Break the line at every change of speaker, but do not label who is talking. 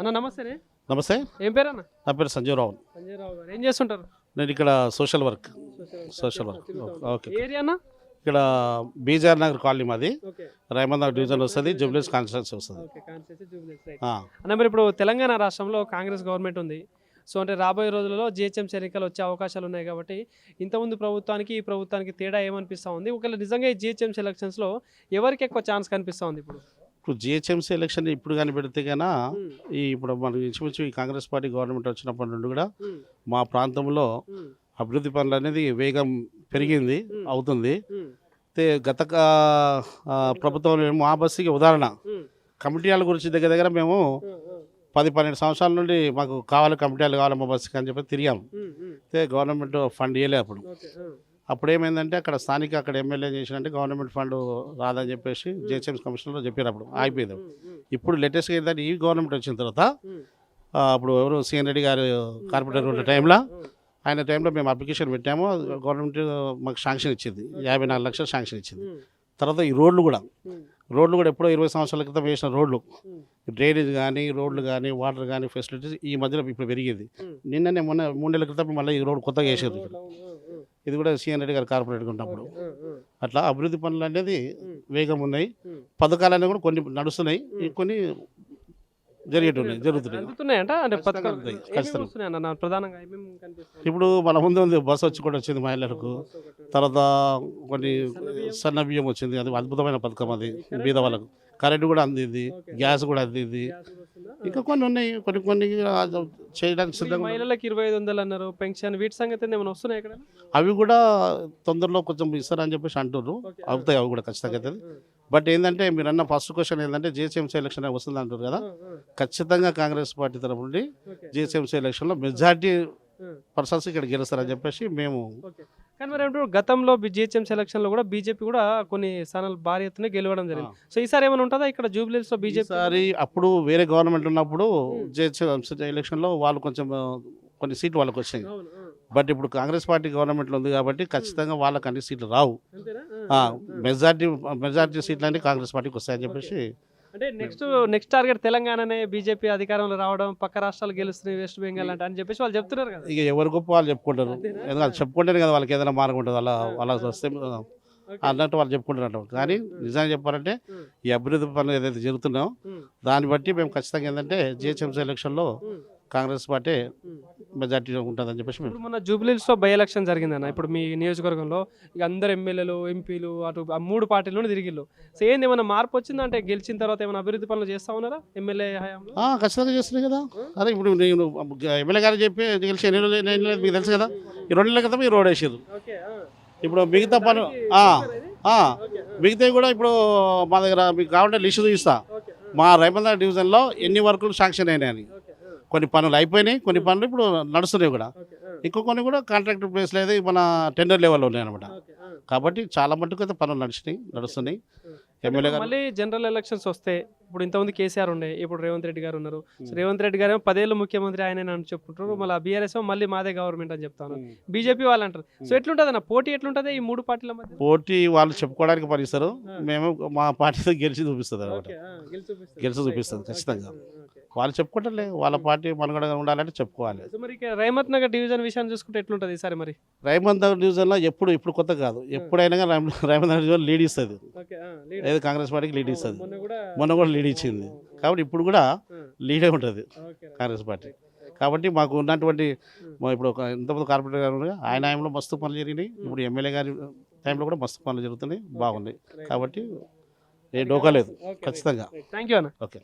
అన్న నమస్తే.
నమస్తే,
ఏం పేరు అన్న?
నా పేరు సంజీవరావు.
సంజయరావు గారు ఏం చేస్తుంటారు?
నేను ఇక్కడ సోషల్ వర్క్. ఓకే.
ఏరియా అన్న?
ఇక్కడ బీజార్ నగర్ కాలనీ మాది.
ఓకే
రైమంద డివిజన్ వస్తుంది, జూబ్లీస్ కాన్స్టిట్యూన్సీ వస్తుంది.
ఓకే కాన్స్టిట్యూన్సీ జూబ్లీస్ రైట్. అన్న మరి ఇప్పుడు తెలంగాణ రాష్ట్రంలో కాంగ్రెస్ గవర్నమెంట్ ఉంది. సో అంటే రాబోయే రోజులలో జిహెచ్ఎంసీ ఎన్నికలు వచ్చే అవకాశాలు ఉన్నాయి కాబట్టి ఇంతకుముందు ప్రభుత్వానికి ఈ ప్రభుత్వానికి తేడా ఏమనిపిస్తూ ఉంది? ఒకవేళ నిజంగా ఈ జిహెచ్ఎంసీ ఎలక్షన్స్లో ఎవరికి ఎక్కువ ఛాన్స్ కనిపిస్తూ ఉంది ఇప్పుడు?
ఇప్పుడు జిహెచ్ఎంసీ ఎలక్షన్ ఇప్పుడు కానీ పెడితే కన్నా ఇప్పుడు మనకి ఇంచుమించు ఈ కాంగ్రెస్ పార్టీ గవర్నమెంట్ వచ్చినప్పటి నుండి కూడా మా ప్రాంతంలో అభివృద్ధి పనులు అనేది వేగం పెరిగింది అవుతుంది. గత ప్రభుత్వం మా బస్సుకి ఉదాహరణ కమిటీల గురించి దగ్గర దగ్గర మేము 10-12 సంవత్సరాల నుండి మాకు కావాలి కమిటీలు కావాలి మా బస్సుకి అని చెప్పి తిరిగాము. గవర్నమెంట్ ఫండ్ ఇవ్వలే. అప్పుడు ఏమైందంటే అక్కడ స్థానిక అక్కడ ఎమ్మెల్యే చేసినంటే గవర్నమెంట్ ఫండ్ రాదని చెప్పేసి జిహెచ్ఎంసీ కమిషనర్లో చెప్పారు. అప్పుడు ఆగిపోయింది. ఇప్పుడు లేటెస్ట్గా ఏంటంటే ఈ గవర్నమెంట్ వచ్చిన తర్వాత అప్పుడు ఎవరు సీఎన్ రెడ్డి గారు కార్పొరేటర్ ఉన్న టైంలో ఆయన టైంలో మేము అప్లికేషన్ పెట్టాము. గవర్నమెంట్ మాకు శాంక్షన్ ఇచ్చింది, 54 లక్షలు శాంక్షన్ ఇచ్చింది. తర్వాత ఈ రోడ్లు కూడా ఎప్పుడో 20 సంవత్సరాల క్రితం వేసిన రోడ్లు, డ్రైనేజ్ కానీ రోడ్లు కానీ వాటర్ కానీ ఫెసిలిటీస్ ఈ మధ్యలో ఇప్పుడు పెరిగేది. నిన్ననే మొన్న 3 నెలల క్రితం మళ్ళీ ఈ రోడ్డు కొత్తగా వేసేది. ఇది కూడా సీఎన్ రెడ్డి గారు కార్పొరేట్గా ఉన్నప్పుడు. అట్లా అభివృద్ధి పనులు అనేది వేగం ఉన్నాయి. పథకాలు అనేవి కూడా కొన్ని నడుస్తున్నాయి, కొన్ని జరుగుతున్నాయి. ఇప్పుడు మన ముందు ఉంది బస్సు వచ్చి కూడా వచ్చింది మహిళలకు. తర్వాత కొన్ని సన్న బియ్యం వచ్చింది, అది అద్భుతమైన పథకం. అది బీద వాళ్ళకు కరెంటు కూడా అందింది, గ్యాస్ కూడా అందింది. ఇంకా కొన్ని ఉన్నాయి, కొన్ని చేయడానికి సిద్ధంగా.
మహిళలకు 2500 అన్నారు, పెన్షన్, వీటి సంగతి ఏమైనా వస్తున్నాయి ఇక్కడ?
అవి కూడా తొందరలో కొంచెం ఇస్తారని చెప్పేసి అంటున్నారు. అవుతాయి అవి కూడా ఖచ్చితంగా అవుతుంది. బట్ ఏంటంటే మీరు అన్న ఫస్ట్ క్వశ్చన్ ఏంటంటే జిహెచ్ఎంసీ ఎలక్షన్ వస్తుంది అంటారు కదా. ఖచ్చితంగా కాంగ్రెస్ పార్టీ తరఫు నుండి జిహెచ్ఎంసీ ఎలక్షన్లో మెజార్టీ పర్సన్స్ ఇక్కడ గెలుస్తారని చెప్పేసి మేము.
కానీ మరి గతంలో జిహెచ్ఎంసీ ఎలక్షన్లో కూడా బీజేపీ కూడా కొన్ని స్థానాలు భారీ ఎత్తున గెలవడం జరిగింది. సో ఈసారి ఏమైనా ఉంటుందా ఇక్కడ జూబ్లీస్లో బీజేపీ?
ఈసారి అప్పుడు వేరే గవర్నమెంట్ ఉన్నప్పుడు జిహెచ్ఎంసీ ఎలక్షన్లో వాళ్ళు కొంచెం కొన్ని సీట్లు వాళ్ళకి వచ్చాయి. బట్ ఇప్పుడు కాంగ్రెస్ పార్టీ గవర్నమెంట్లో ఉంది కాబట్టి ఖచ్చితంగా వాళ్ళకి అన్ని సీట్లు రావు. మెజార్టీ సీట్లు అన్ని కాంగ్రెస్ పార్టీకి వస్తాయని చెప్పేసి.
అంటే నెక్స్ట్ టార్గెట్ తెలంగాణనే బీజేపీ అధికారంలో రావడం, పక్క రాష్ట్రాలు గెలుస్తున్నాయి, వెస్ట్ బెంగాల్ అంటే అని చెప్పేసి వాళ్ళు చెప్తున్నారు కదా.
ఇక ఎవరు గొప్ప వాళ్ళు చెప్పుకుంటారు, ఎందుకంటే చెప్పుకుంటేనే కదా వాళ్ళకి ఏదైనా మార్గం ఉంటుంది. అలా వస్తే అన్నట్టు వాళ్ళు చెప్పుకుంటున్నారు. కానీ నిజంగా చెప్పాలంటే ఈ అభివృద్ధి పనులు ఏదైతే జరుగుతున్నాయో దాన్ని బట్టి మేము ఖచ్చితంగా ఏంటంటే జిహెచ్ఎంసీ ఎలక్షన్లో కాంగ్రెస్ పార్టీ మెజార్టీ ఉంటుందని చెప్పేసి.
ఇప్పుడు మన జూబ్లీస్లో బై ఎలక్షన్ జరిగిందన్న. ఇప్పుడు మీ నియోజకవర్గంలో ఇక అందరు ఎమ్మెల్యేలు, ఎంపీలు అటు 3 పార్టీలను తిరిగిళ్ళు. సో ఏంది ఏమైనా మార్పు వచ్చిందంటే గెలిచిన తర్వాత ఏమైనా అభివృద్ధి పనులు చేస్తా ఉన్నారా ఎమ్మెల్యే హయాంలో?
ఖచ్చితంగా చేస్తున్నాయి కదా. అదే ఇప్పుడు నేను ఎమ్మెల్యే గారు చెప్పి గెలిచి మీకు తెలుసు కదా, ఈ 2 నెలల క్రితం ఈ రోడ్ వేసారు. ఇప్పుడు మిగతా పనులు మిగతావి కూడా ఇప్పుడు మా దగ్గర మీకు కావాలంటే లిస్టు చూపిస్తా. మా రైమంద డివిజన్లో ఎన్ని వర్కులు శాంక్షన్ అయినాయని. కొన్ని పనులు అయిపోయినాయి, కొన్ని పనులు ఇప్పుడు నడుస్తున్నాయి కూడా. ఇంకో కొన్ని కూడా కాంట్రాక్టర్ ప్లేస్ లేదు, మన టెండర్ లెవెల్లో ఉన్నాయి అనమాట. కాబట్టి చాలా మట్టుకు అయితే పనులు నడుస్తున్నాయి. ఎమ్మెల్యే గారు
మళ్ళీ జనరల్ ఎలక్షన్స్ వస్తే ఇప్పుడు ఇంతమంది కేసీఆర్ ఉండే, ఇప్పుడు రేవంత్ రెడ్డి గారు ఉన్నారు. రేవంత్ రెడ్డి గారు 10 ఏళ్ళు ముఖ్యమంత్రి ఆయన అని చెప్పుకుంటారు. మళ్ళీ బీఆర్ఎస్ మళ్ళీ మాదే గవర్నమెంట్ అని చెప్తాను, బీజేపీ వాళ్ళు అంటారు. సో ఎట్లుంటుంది అన్న పోటీ, ఎట్లుంటుంది ఈ 3 పార్టీల మధ్య?
పోటీ వాళ్ళు చెప్పుకోవడానికి పనిస్తారు, మేము మా పార్టీతో గెలిచి చూపిస్తుంది అనమాట. గెలిచి చూపిస్తుంది ఖచ్చితంగా. వాళ్ళు చెప్పుకుంటారులే, వాళ్ళ పార్టీ మనుగడ ఉండాలంటే చెప్పుకోవాలి.
మరి రైమత్ నగర్ డివిజన్ విషయాన్ని చూసుకుంటే ఎట్లుంటుంది ఈసారి? మరి
రైమంత్ నగర్ డివిజన్లో ఇప్పుడు కొత్త కాదు, ఎప్పుడైనా కానీ రైమంత్ నగర్ డివిజన్ లీడ్ ఇస్తుంది. ఏదో కాంగ్రెస్ పార్టీకి లీడ్ ఇస్తుంది, మొన్న కూడా లీడ్ ఇచ్చింది. కాబట్టి ఇప్పుడు కూడా లీడే ఉంటుంది కాంగ్రెస్ పార్టీ. కాబట్టి మాకు ఉన్నటువంటి ఇప్పుడు ఇంతమంది కార్పొరేటర్ గారు ఆయన టైంలో మస్తు పనులు జరిగినాయి, ఇప్పుడు ఎమ్మెల్యే గారి టైంలో కూడా మస్తు పనులు జరుగుతున్నాయి, బాగున్నాయి. కాబట్టి ఏ డోకా లేదు ఖచ్చితంగా.
థ్యాంక్ యూ అన్న.
ఓకే.